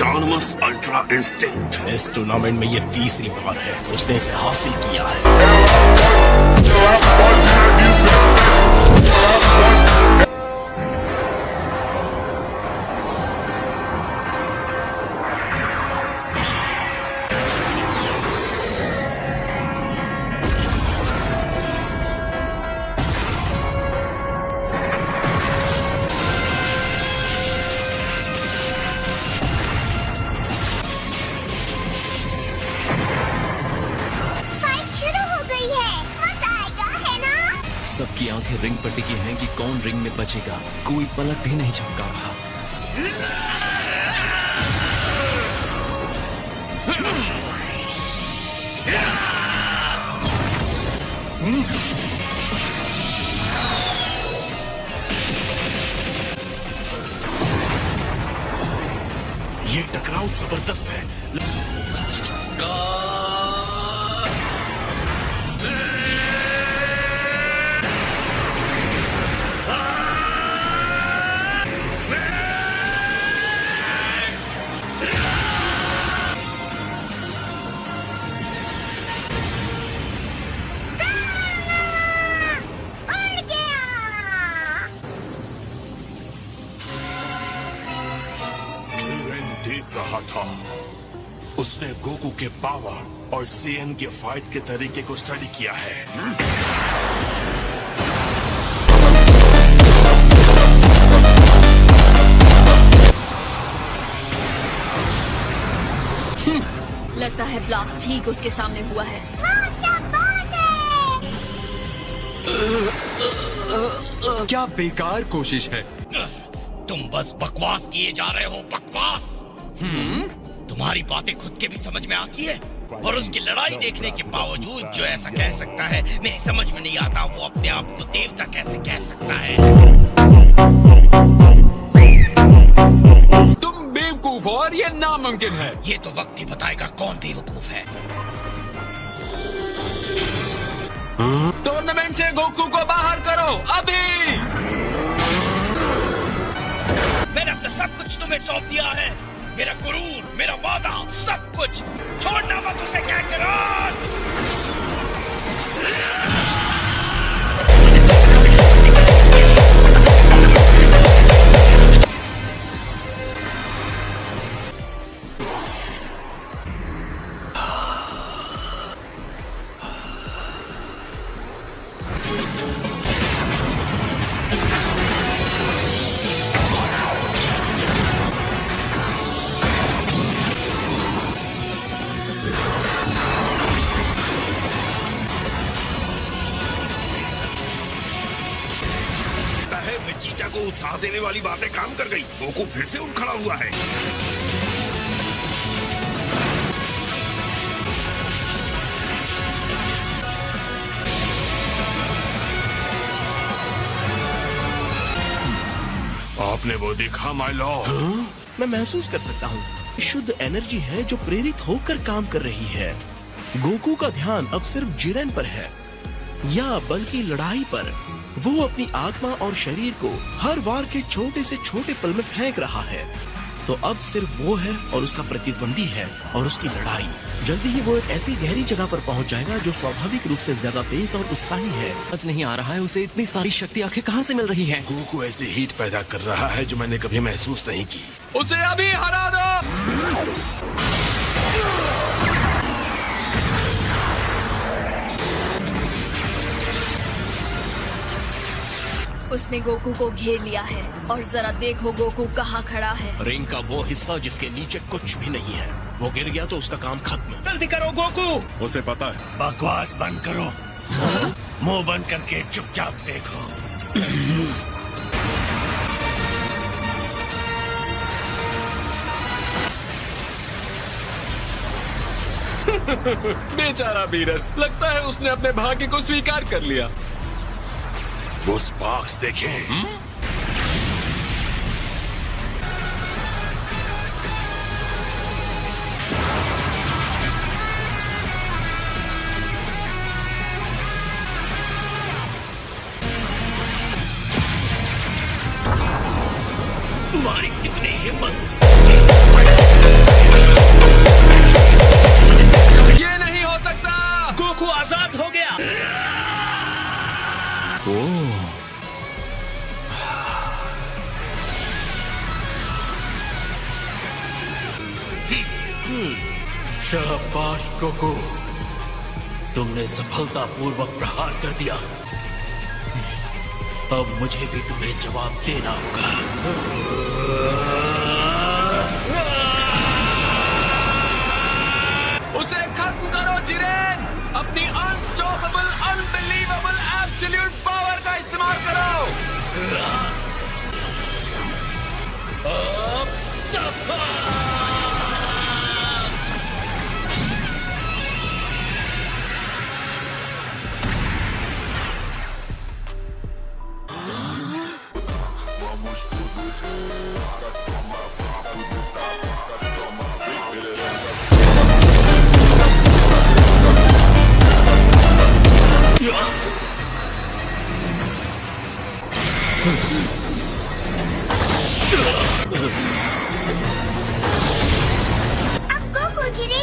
Autonomous ultra instinct. इस tournament में ये तीसरी बार है उसने इसे हासिल किया है। सबकी आंखें रिंग पर टिकी हैं कि कौन रिंग में बचेगा। कोई पलक भी नहीं झपका रहा। ये टकराव जबरदस्त है। देख रहा था, उसने गोकू के पावर और सीएन के फाइट के तरीके को स्टडी किया है। लगता है ब्लास्ट ठीक उसके सामने हुआ है। क्या बेकार कोशिश है। तुम बस बकवास किए जा रहे हो, बकवास। तुम्हारी बातें खुद के भी समझ में आती है, और उसकी लड़ाई देखने के बावजूद जो ऐसा कह सकता है, मेरी समझ में नहीं आता वो अपने आप को देवता कैसे कह सकता है। तुम बेवकूफ हो और ये नामुमकिन है। ये तो वक्त ही बताएगा कौन बेवकूफ है। टूर्नामेंट से गोकू को बाहर करो अभी। मैंने अपना सब कुछ तुम्हें सौंप दिया है, मेरा गुरूर, मेरा वादा, सब कुछ। छोड़ना मत उसे, काकरोट। चीचा को उत्साह देने वाली बातें काम कर गई। गोकू फिर से उठ खड़ा हुआ है। आपने वो देखा माय लॉर्ड? मैं महसूस कर सकता हूँ, शुद्ध एनर्जी है जो प्रेरित होकर काम कर रही है। गोकू का ध्यान अब सिर्फ जिरेन पर है, या बल्कि लड़ाई पर। वो अपनी आत्मा और शरीर को हर वार के छोटे से छोटे पल में फेंक रहा है। तो अब सिर्फ वो है और उसका प्रतिद्वंदी है और उसकी लड़ाई। जल्दी ही वो एक ऐसी गहरी जगह पर पहुंच जाएगा जो स्वाभाविक रूप से ज्यादा तेज और उत्साही है। समझ नहीं आ रहा है उसे इतनी सारी शक्ति आखिर कहाँ से मिल रही है। गोकू ऐसी हीट पैदा कर रहा है जो मैंने कभी महसूस नहीं की। उसे अभी हरा दो। उसने गोकू को घेर लिया है और जरा देखो गोकू कहाँ खड़ा है। रिंग का वो हिस्सा जिसके नीचे कुछ भी नहीं है, वो गिर गया तो उसका काम खत्म। जल्दी करो गोकू। उसे पता है। बकवास बंद करो, मुंह बंद करके चुपचाप देखो। बेचारा बीरस, लगता है उसने अपने भाग्य को स्वीकार कर लिया। वो स्पार्क्स देखें। तुम्हारी इतनी हिम्मत। बर्बाद हो गया। शाबाश गोकू, तुमने सफलतापूर्वक प्रहार कर दिया। अब मुझे भी तुम्हें जवाब देना होगा। उसे खत्म करो जिरेन, अपनी अनस्टॉपेबल, अनबिलीवेबल, एब्सोल्यूट पावर का इस्तेमाल करो। अब सफल।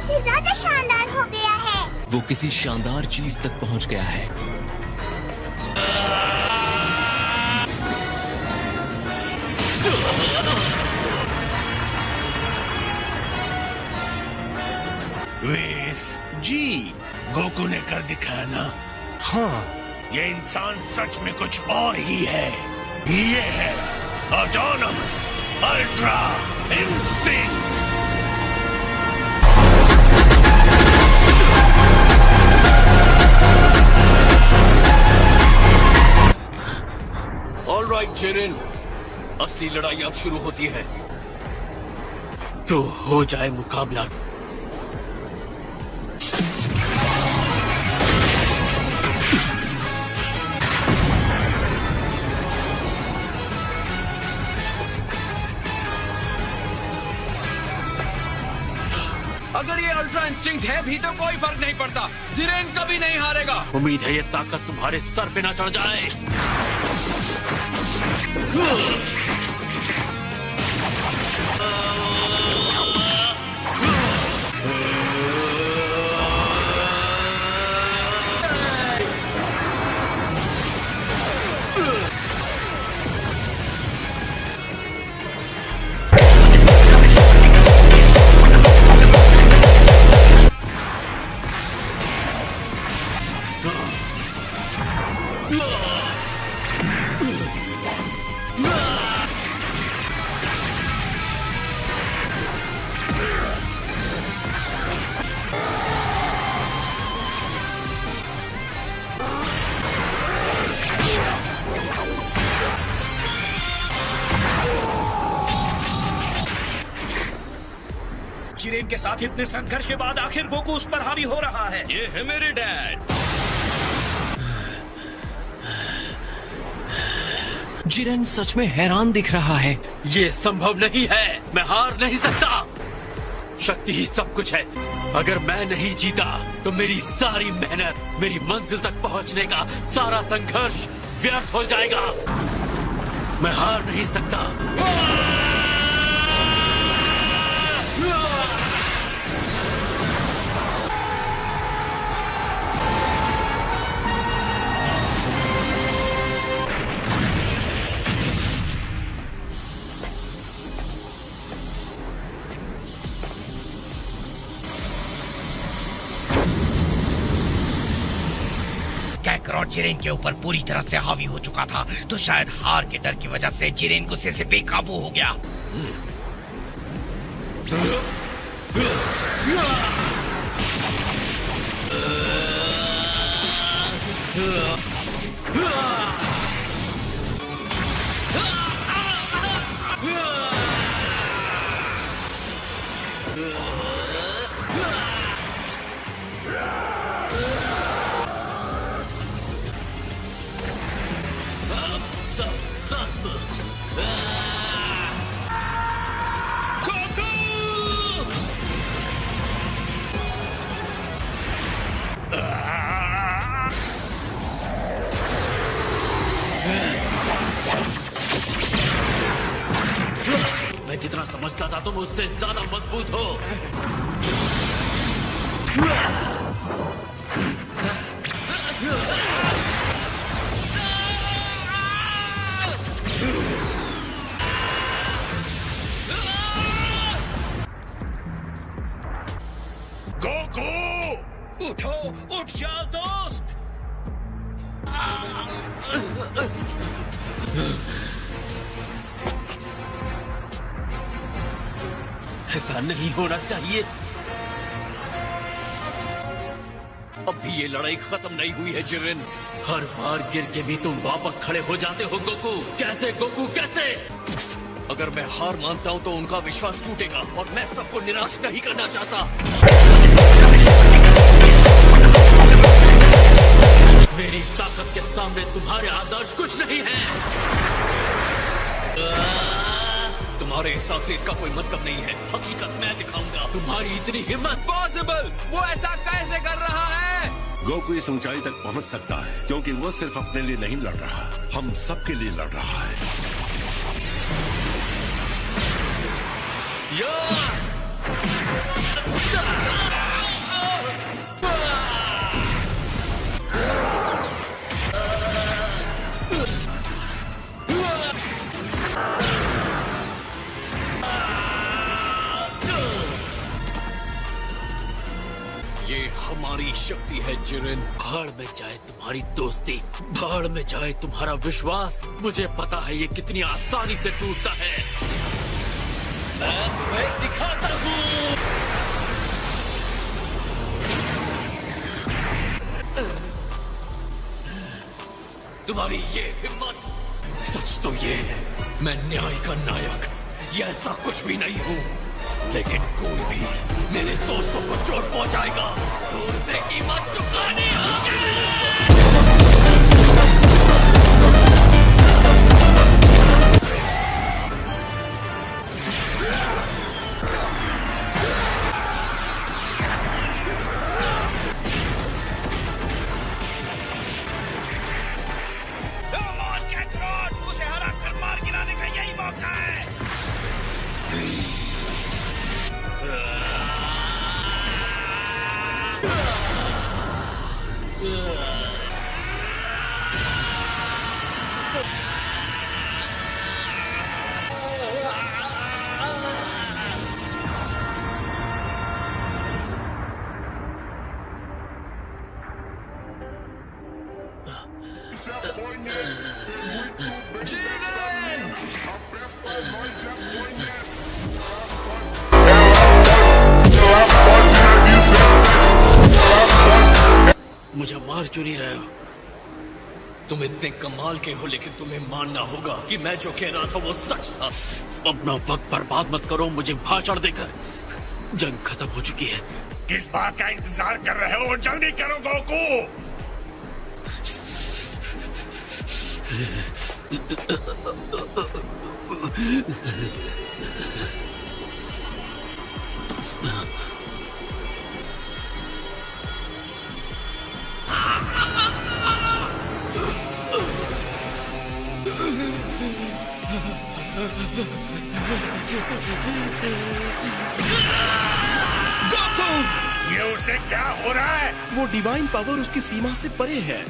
से ज्यादा शानदार हो गया है। वो किसी शानदार चीज तक पहुंच गया है। वेस जी गोकू ने कर दिखाया ना। हाँ, ये इंसान सच में कुछ और ही है। ये है autonomous ultra instinct. Alright Jiren, असली लड़ाई अब शुरू होती है। तो हो जाए मुकाबला। अगर ये अल्ट्रा इंस्टिंक्ट है भी तो कोई फर्क नहीं पड़ता। जिरेन कभी नहीं हारेगा। उम्मीद है ये ताकत तुम्हारे सर पे ना चढ़ जाए। जिरेन के साथ इतने संघर्ष के बाद आखिर गोकू उस पर हावी हो रहा है। ये है मेरे डैड। जिरेन सच में हैरान दिख रहा है। ये संभव नहीं है, मैं हार नहीं सकता। शक्ति ही सब कुछ है। अगर मैं नहीं जीता तो मेरी सारी मेहनत, मेरी मंजिल तक पहुंचने का सारा संघर्ष व्यर्थ हो जाएगा। मैं हार नहीं सकता। कैकरॉट जिरेन के ऊपर पूरी तरह से हावी हो चुका था, तो शायद हार के डर की वजह से जिरेन गुस्से से बेकाबू हो गया। मैं जितना समझता था तुम उससे ज्यादा मजबूत हो। ऐसा नहीं होना चाहिए। अब भी ये लड़ाई खत्म नहीं हुई है जिरेन। हर बार गिर के भी तुम वापस खड़े हो जाते हो गोकू। कैसे गोकू, कैसे? अगर मैं हार मानता हूं तो उनका विश्वास टूटेगा और मैं सबको निराश नहीं करना चाहता। मेरी ताकत के सामने तुम्हारे आदर्श कुछ नहीं है। तुम्हारे हिसाब से इसका कोई मतलब नहीं है। हकीकत मैं दिखाऊंगा। तुम्हारी इतनी हिम्मत? पॉसिबल! वो ऐसा कैसे कर रहा है? गोकू इस ऊंचाई तक पहुंच सकता है क्योंकि वो सिर्फ अपने लिए नहीं लड़ रहा, हम सबके लिए लड़ रहा है। ये हमारी शक्ति है जिरेन। भाड़ में जाए तुम्हारी दोस्ती, भाड़ में जाए तुम्हारा विश्वास। मुझे पता है ये कितनी आसानी से टूटता है। मैं तुम्हें दिखाता हूँ। तुम्हारी ये हिम्मत। सच तो ये है, मैं न्याय का नायक, ये ऐसा कुछ भी नहीं हूँ। लेकिन कोई भी मेरे दोस्तों को चोट पहुंचाएगा तो उसे कीमत चुकानी होगी। उसे हरा कर मार गिराने का यही मौका है। मुझे मार क्यों नहीं रहे हो? तुम इतने कमाल के हो, लेकिन तुम्हें मानना होगा कि मैं जो कह रहा था वो सच था। अपना वक्त बर्बाद मत करो मुझे भाषण देकर। जंग खत्म हो चुकी है। किस बात का इंतजार कर रहे हो? जल्दी करो गोकू। गोकू! ये उसे क्या हो रहा है? वो डिवाइन पावर उसकी सीमा से परे है।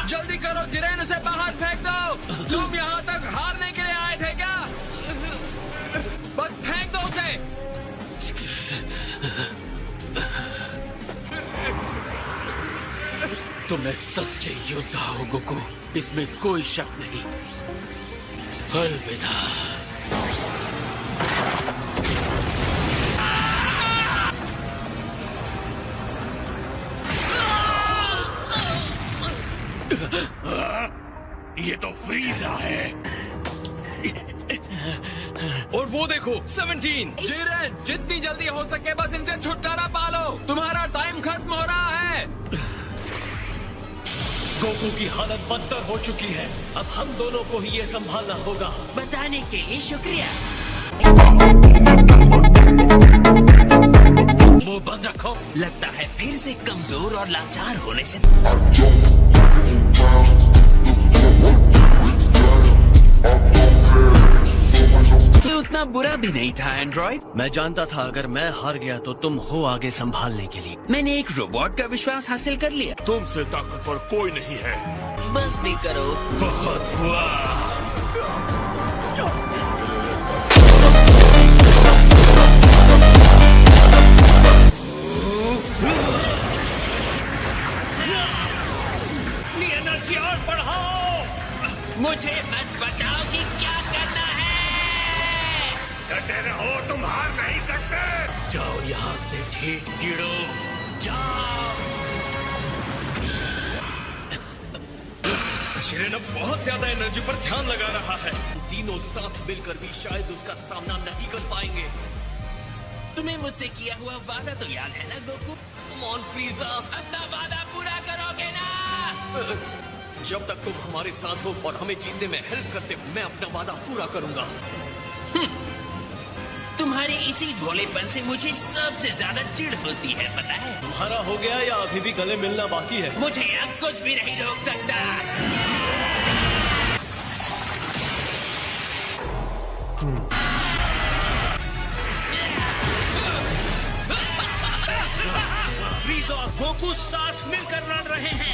जल्दी करो जिरेन, उसे बाहर फेंक दो। तुम यहाँ तक हारने के लिए आए थे क्या? बस फेंक दो उसे। तुम एक सच्चे योद्धा हो गोकू, इसमें कोई शक नहीं। अलविदा। ये तो फ्रीजा है। और वो देखो 17। जिरेन, जितनी जल्दी हो सके बस इनसे छुटकारा पालो। तुम्हारा टाइम खत्म हो रहा है। गोकू की हालत बदतर हो चुकी है। अब हम दोनों को ही ये संभालना होगा। बताने के लिए शुक्रिया। मुंह बंद रखो। लगता है फिर से कमजोर और लाचार होने से तो उतना बुरा भी नहीं था एंड्रॉइड। मैं जानता था अगर मैं हार गया तो तुम हो आगे संभालने के लिए। मैंने एक रोबोट का विश्वास हासिल कर लिया। तुमसे ताकतवर कोई नहीं है। बस भी करो। बहुत हुआ। एनर्जी और बढ़ाओ। मुझे मत बताओ कि क्या करना है। डटे रहो, तुम हार नहीं सकते। जाओ यहाँ से ठीक कीड़ो, जाओ। शिरेन अब बहुत ज्यादा एनर्जी पर ध्यान लगा रहा है। तीनों साथ मिलकर भी शायद उसका सामना नहीं कर पाएंगे। तुम्हें मुझसे किया हुआ वादा तो याद है ना गोकू? मॉन फ्रीजा, अपना वादा पूरा करोगे ना? जब तक तुम हमारे साथ हो और हमें जीतने में हेल्प करते हो, मैं अपना वादा पूरा करूंगा। तुम्हारे इसी भोलेपन से मुझे सबसे ज्यादा चिढ़ होती है, पता है? तुम्हारा हो गया या अभी भी गले मिलना बाकी है? मुझे अब कुछ भी नहीं रोक सकता। फ्रीजा और गोकू साथ मिलकर लड़ रहे हैं।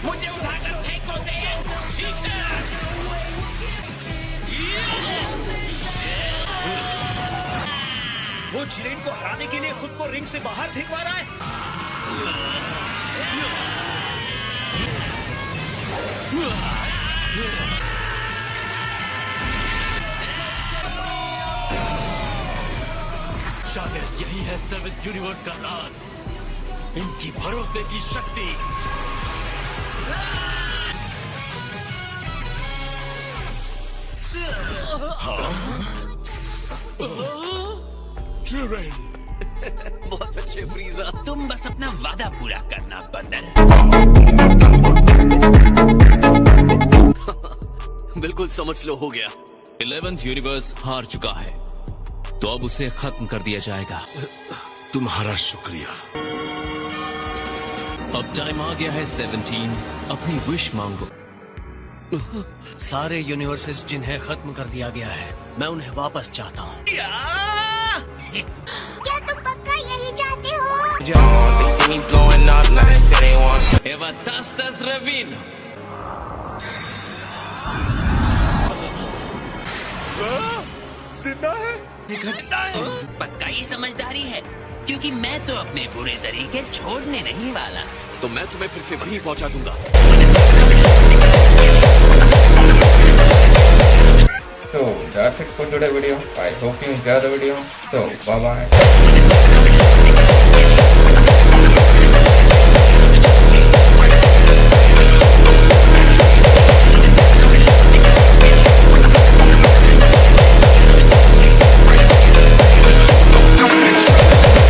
मुझे उठाकर फेंको से, ठीक है? वो जिरेन को हराने के लिए खुद को रिंग से बाहर फेंकवा रहा है। शायद यही है सेवेंथ यूनिवर्स का राज, इनकी भरोसे की शक्ति। जिरेन, बहुत अच्छे फ्रीजा। तुम बस अपना वादा पूरा करना, बंदर। बिल्कुल समझ लो, हो गया। 11th यूनिवर्स हार चुका है, तो अब उसे खत्म कर दिया जाएगा। तुम्हारा शुक्रिया। अब टाइम आ गया है 17, अपनी विश मांगो। सारे यूनिवर्सेस जिन्हें खत्म कर दिया गया है, मैं उन्हें वापस चाहता हूँ। क्या तुम पक्का यही चाहते हो? Eva tastas Ravino. जिंदा है? पक्का ये समझदारी है, क्योंकि मैं तो अपने बुरे तरीके छोड़ने नहीं वाला। तो मैं तुम्हें फिर से वहीं पहुंचा दूंगा। So that's it for today's video. I hope you enjoyed the video. So bye bye.